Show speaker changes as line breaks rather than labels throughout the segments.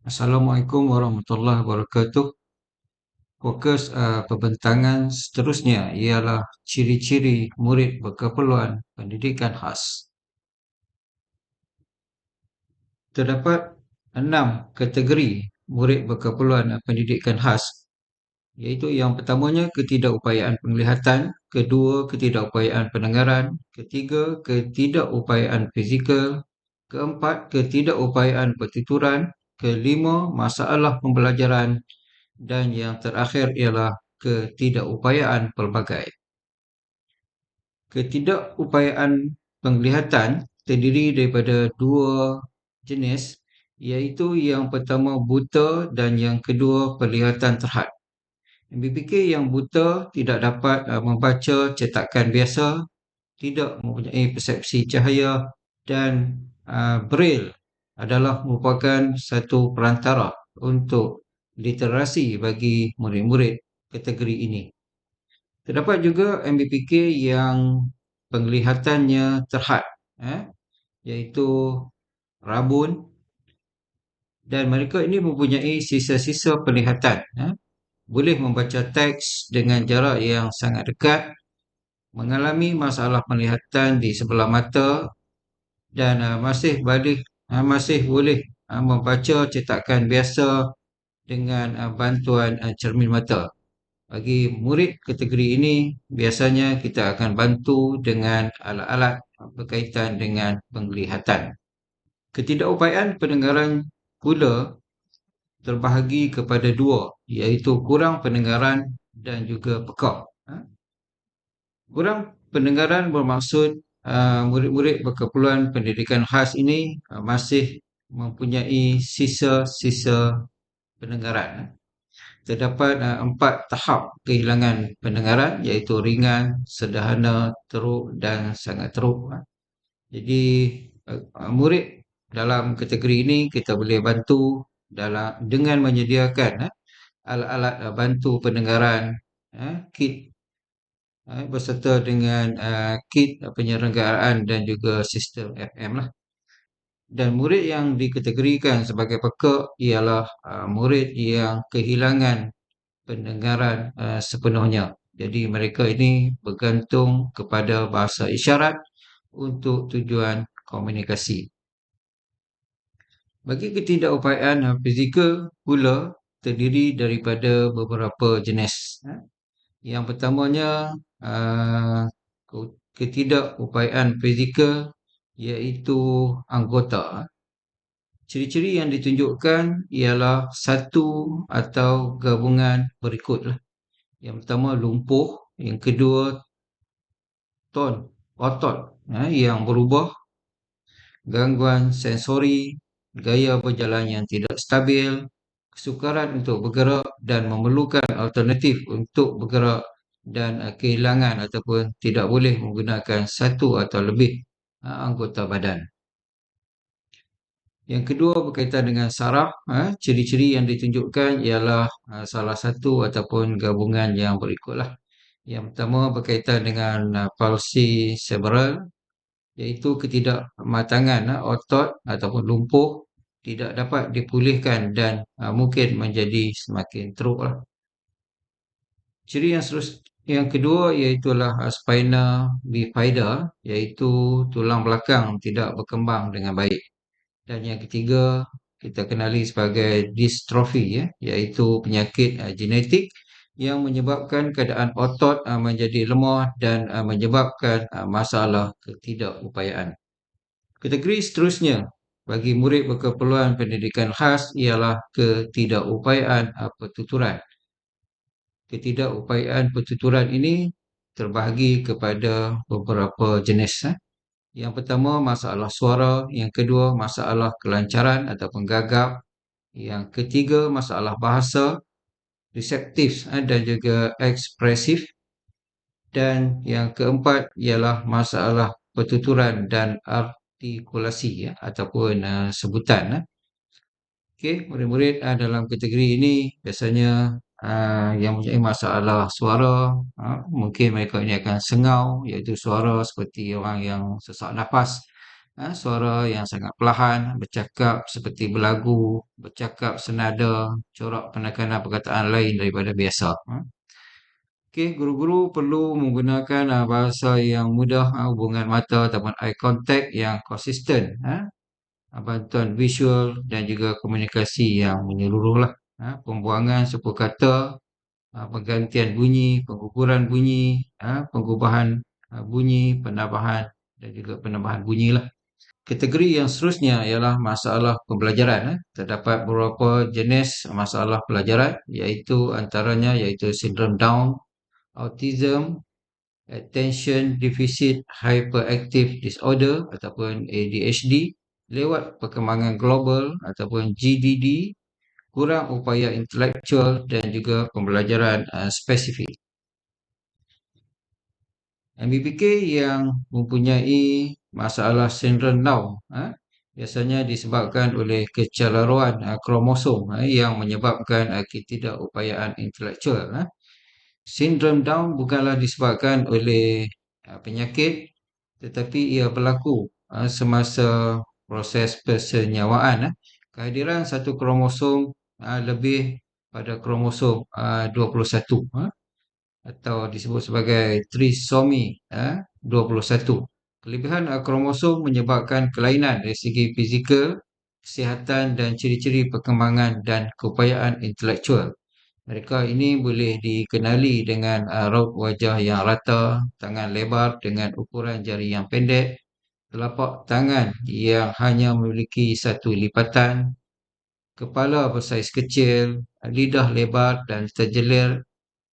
Assalamualaikum warahmatullahi wabarakatuh. Fokus pembentangan seterusnya ialah ciri-ciri murid berkeperluan pendidikan khas. Terdapat 6 kategori murid berkeperluan pendidikan khas, iaitu yang pertamanya ketidakupayaan penglihatan, kedua ketidakupayaan pendengaran, ketiga ketidakupayaan fizikal, keempat ketidakupayaan pertuturan, kelima masalah pembelajaran, dan yang terakhir ialah ketidakupayaan pelbagai. Ketidakupayaan penglihatan terdiri daripada dua jenis, iaitu yang pertama buta dan yang kedua penglihatan terhad. MBPK yang buta tidak dapat membaca cetakan biasa, tidak mempunyai persepsi cahaya, dan Braille adalah merupakan satu perantara untuk literasi bagi murid-murid kategori ini. Terdapat juga MBPK yang penglihatannya terhad, iaitu rabun, dan mereka ini mempunyai sisa-sisa penglihatan, boleh membaca teks dengan jarak yang sangat dekat, mengalami masalah penglihatan di sebelah mata, dan masih boleh membaca cetakan biasa dengan bantuan cermin mata. Bagi murid kategori ini, biasanya kita akan bantu dengan alat-alat berkaitan dengan penglihatan. Ketidakupayaan pendengaran pula terbahagi kepada dua, iaitu kurang pendengaran dan juga pekak. Kurang pendengaran bermaksud murid-murid berkeperluan pendidikan khas ini masih mempunyai sisa-sisa pendengaran. Terdapat 4 tahap kehilangan pendengaran, iaitu ringan, sederhana, teruk dan sangat teruk. Jadi murid dalam kategori ini kita boleh bantu dengan menyediakan alat-alat bantu pendengaran, kit berserta dengan kit penyelenggaraan dan juga sistem FM lah. Dan murid yang dikategorikan sebagai pekak ialah murid yang kehilangan pendengaran sepenuhnya. Jadi mereka ini bergantung kepada bahasa isyarat untuk tujuan komunikasi. Bagi ketidakupayaan fizikal pula terdiri daripada beberapa jenis. Yang pertamanya ketidakupayaan fizikal iaitu anggota. Ciri-ciri yang ditunjukkan ialah satu atau gabungan berikutlah. Yang pertama lumpuh, yang kedua otot yang berubah, gangguan sensori, gaya berjalan yang tidak stabil, kesukaran untuk bergerak dan memerlukan alternatif untuk bergerak, dan kehilangan ataupun tidak boleh menggunakan satu atau lebih anggota badan. Yang kedua berkaitan dengan saraf, ciri-ciri yang ditunjukkan ialah salah satu ataupun gabungan yang berikutlah. Yang pertama berkaitan dengan palsi cerebral, iaitu ketidakmatangan otot ataupun lumpuh, tidak dapat dipulihkan dan mungkin menjadi semakin teruklah. Ciri yang kedua iaitulah spina bifida, iaitu tulang belakang tidak berkembang dengan baik. Dan yang ketiga kita kenali sebagai distrofi, iaitu penyakit genetik yang menyebabkan keadaan otot menjadi lemah dan menyebabkan masalah ketidakupayaan. Kategori seterusnya bagi murid berkeperluan pendidikan khas ialah ketidakupayaan pertuturan. Ketidakupayaan pertuturan ini terbahagi kepada beberapa jenis. Yang pertama masalah suara, yang kedua masalah kelancaran ataupun gagap, yang ketiga masalah bahasa, reseptif dan juga ekspresif, dan yang keempat ialah masalah pertuturan dan artikulasi ataupun sebutan. Okey, murid-murid dalam kategori ini biasanya yang mempunyai masalah suara, mungkin mereka ini akan sengau, iaitu suara seperti orang yang sesak nafas, suara yang sangat perlahan, bercakap seperti berlagu, bercakap senada, corak penekanan perkataan lain daripada biasa. Okey, guru-guru perlu menggunakan bahasa yang mudah, hubungan mata ataupun eye contact yang konsisten, bantuan visual dan juga komunikasi yang menyeluruh lah. Pembuangan suku kata, penggantian bunyi, pengukuran bunyi, pengubahan bunyi, penambahan dan juga penambahan bunyi lah. Kategori yang seterusnya ialah masalah pembelajaran. Terdapat beberapa jenis masalah pelajaran iaitu antaranya iaitu sindrom Down, autism, attention deficit hyperactive disorder ataupun ADHD, lewat perkembangan global ataupun GDD, kurang upaya intelektual dan juga pembelajaran spesifik. MBPK yang mempunyai masalah sindrom Down biasanya disebabkan oleh kecelaruan kromosom yang menyebabkan ketidakupayaan intelektual. Sindrom Down bukanlah disebabkan oleh penyakit, tetapi ia berlaku semasa proses persenyawaan. Kehadiran satu kromosom lebih pada kromosom 21 atau disebut sebagai trisomi 21. Kelebihan kromosom menyebabkan kelainan dari segi fizikal, kesihatan dan ciri-ciri perkembangan dan keupayaan intelektual. Mereka ini boleh dikenali dengan raut wajah yang rata, tangan lebar dengan ukuran jari yang pendek, telapak tangan yang hanya memiliki satu lipatan, kepala bersaiz kecil, lidah lebar dan terjelir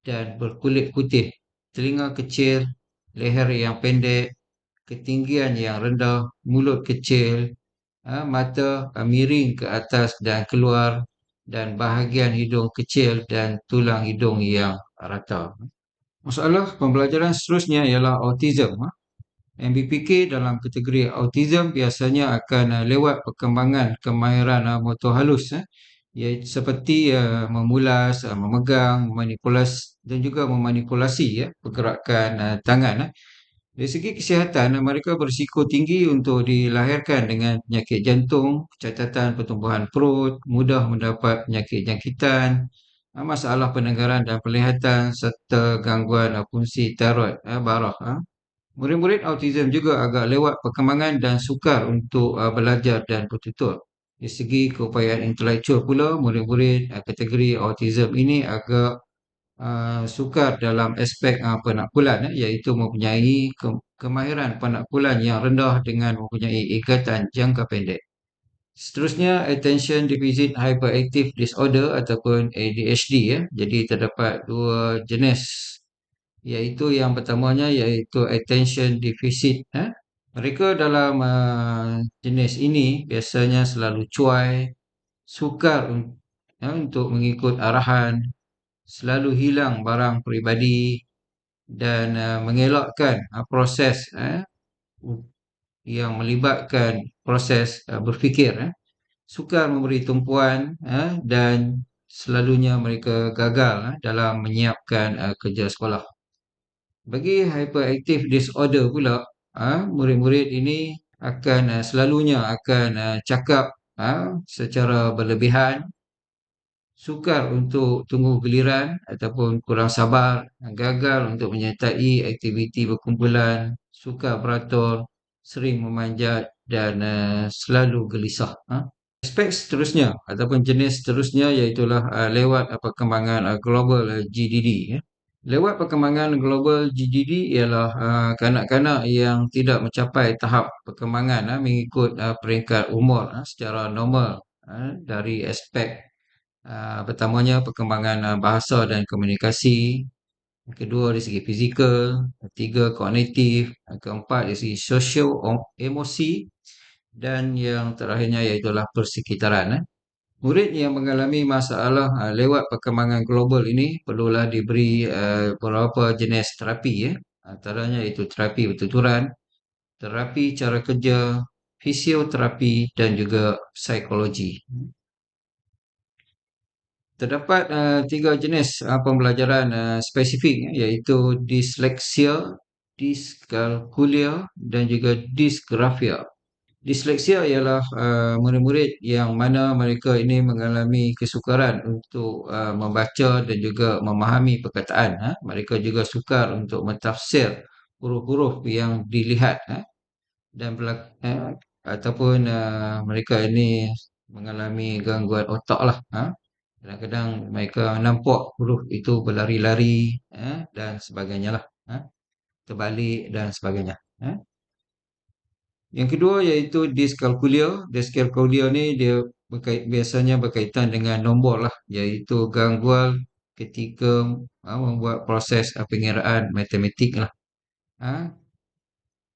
dan berkulit putih, telinga kecil, leher yang pendek, ketinggian yang rendah, mulut kecil, mata miring ke atas dan keluar, dan bahagian hidung kecil dan tulang hidung yang rata. Masalah pembelajaran seterusnya ialah autism. MBPK dalam kategori autism biasanya akan lewat perkembangan kemahiran motor halus, iaitu seperti memulas, memegang, memanipulasi dan juga memanipulasi pergerakan tangan. Dari segi kesihatan, mereka berisiko tinggi untuk dilahirkan dengan penyakit jantung, catatan pertumbuhan perut, mudah mendapat penyakit jangkitan, masalah pendengaran dan penglihatan serta gangguan fungsi tiroid barah. Murid-murid autism juga agak lewat perkembangan dan sukar untuk belajar dan bertutur. Dari segi keupayaan intelektual pula, murid-murid kategori autism ini agak sukar dalam aspek penakbulan, iaitu mempunyai kemahiran penakbulan yang rendah dengan mempunyai ingatan jangka pendek. Seterusnya, attention deficit hyperactive disorder ataupun ADHD. Jadi terdapat dua jenis, iaitu yang pertamanya iaitu attention deficit. Mereka dalam jenis ini biasanya selalu cuai, sukar untuk mengikut arahan, selalu hilang barang peribadi dan mengelakkan proses yang melibatkan proses berfikir, sukar memberi tumpuan dan selalunya mereka gagal dalam menyiapkan kerja sekolah. Bagi hyperactive disorder pula, murid-murid ini akan selalunya akan cakap secara berlebihan, sukar untuk tunggu giliran ataupun kurang sabar, gagal untuk menyertai aktiviti berkumpulan, sukar beratur, sering memanjat dan selalu gelisah. Aspek seterusnya ataupun jenis seterusnya iaitulah lewat perkembangan global GDD. Lewat perkembangan global GDD ialah kanak-kanak yang tidak mencapai tahap perkembangan mengikut peringkat umur secara normal dari aspek pertamanya perkembangan bahasa dan komunikasi, kedua dari segi fizikal, ketiga kognitif, keempat dari segi sosial emosi dan yang terakhirnya iaitulah persekitaran. Murid yang mengalami masalah lewat perkembangan global ini perlulah diberi beberapa jenis terapi antaranya iaitu terapi bertuturan, terapi cara kerja, fisioterapi dan juga psikologi. Terdapat tiga jenis pembelajaran spesifik iaitu disleksia, diskalkulia dan juga disgrafia. Disleksia ialah murid-murid yang mana mereka ini mengalami kesukaran untuk membaca dan juga memahami perkataan. Mereka juga sukar untuk mentafsir huruf-huruf yang dilihat, dan ataupun mereka ini mengalami gangguan otak lah. Kadang-kadang mereka nampak huruf itu berlari-lari, dan sebagainya lah. Terbalik dan sebagainya. Yang kedua iaitu dyscalculia. Dyscalculia ni dia biasanya berkaitan dengan nombor lah, iaitu gangguan ketika membuat proses pengiraan matematik lah.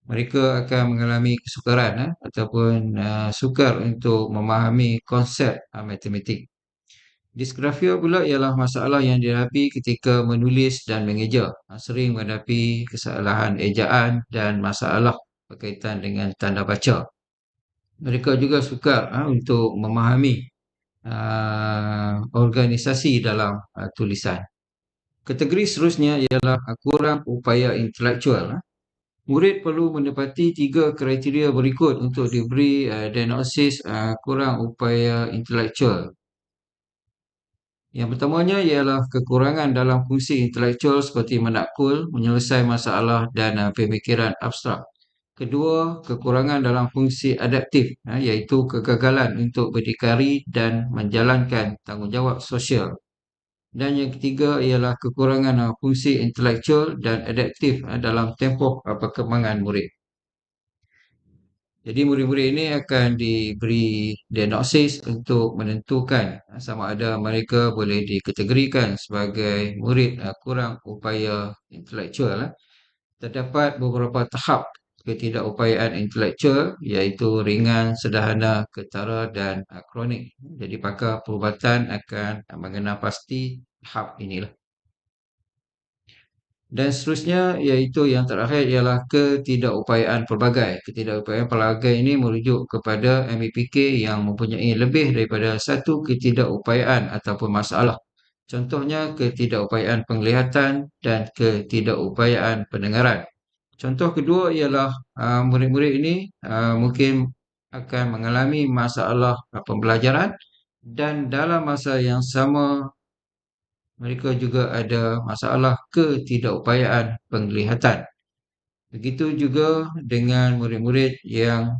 Mereka akan mengalami kesukaran, ataupun sukar untuk memahami konsep matematik. Disgrafia pula ialah masalah yang dihadapi ketika menulis dan mengeja. Sering menghadapi kesalahan ejaan dan masalah berkaitan dengan tanda baca. Mereka juga sukar untuk memahami organisasi dalam tulisan. Kategori seterusnya ialah kurang upaya intelektual. Murid perlu menepati 3 kriteria berikut untuk diberi diagnosis kurang upaya intelektual. Yang pertamanya ialah kekurangan dalam fungsi intelektual seperti menakul, menyelesaikan masalah dan pemikiran abstrak. Kedua, kekurangan dalam fungsi adaptif, iaitu kegagalan untuk berdikari dan menjalankan tanggungjawab sosial. Dan yang ketiga ialah kekurangan fungsi intelektual dan adaptif dalam tempoh perkembangan murid. Jadi murid-murid ini akan diberi diagnosis untuk menentukan sama ada mereka boleh dikategorikan sebagai murid kurang upaya intelektual. Terdapat beberapa tahap ketidakupayaan intelektual, iaitu ringan, sederhana, ketara dan kronik. Jadi pakar perubatan akan mengenal pasti tahap inilah. Dan seterusnya iaitu yang terakhir ialah ketidakupayaan pelbagai. Ketidakupayaan pelbagai ini merujuk kepada MBPK yang mempunyai lebih daripada satu ketidakupayaan ataupun masalah. Contohnya ketidakupayaan penglihatan dan ketidakupayaan pendengaran. Contoh kedua ialah murid-murid ini mungkin akan mengalami masalah pembelajaran, dan dalam masa yang sama mereka juga ada masalah ketidakupayaan penglihatan. Begitu juga dengan murid-murid yang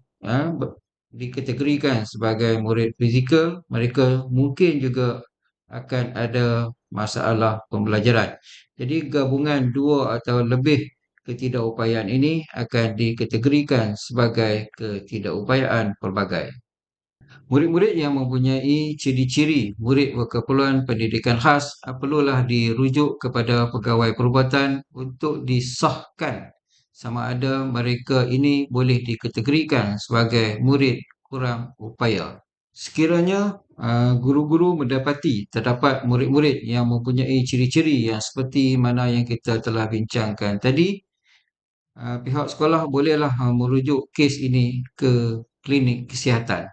dikategorikan sebagai murid fizikal, mereka mungkin juga akan ada masalah pembelajaran. Jadi gabungan dua atau lebih ketidakupayaan ini akan dikategorikan sebagai ketidakupayaan pelbagai. Murid-murid yang mempunyai ciri-ciri murid berkeperluan pendidikan khas perlulah dirujuk kepada pegawai perubatan untuk disahkan sama ada mereka ini boleh dikategorikan sebagai murid kurang upaya. Sekiranya guru-guru mendapati terdapat murid-murid yang mempunyai ciri-ciri yang seperti mana yang kita telah bincangkan tadi, pihak sekolah bolehlah merujuk kes ini ke klinik kesihatan.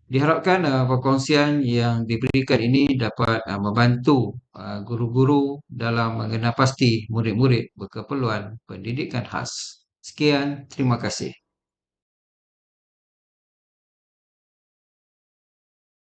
Diharapkan perkongsian yang diberikan ini dapat membantu guru-guru dalam mengenal pasti murid-murid berkeperluan pendidikan khas. Sekian, terima kasih.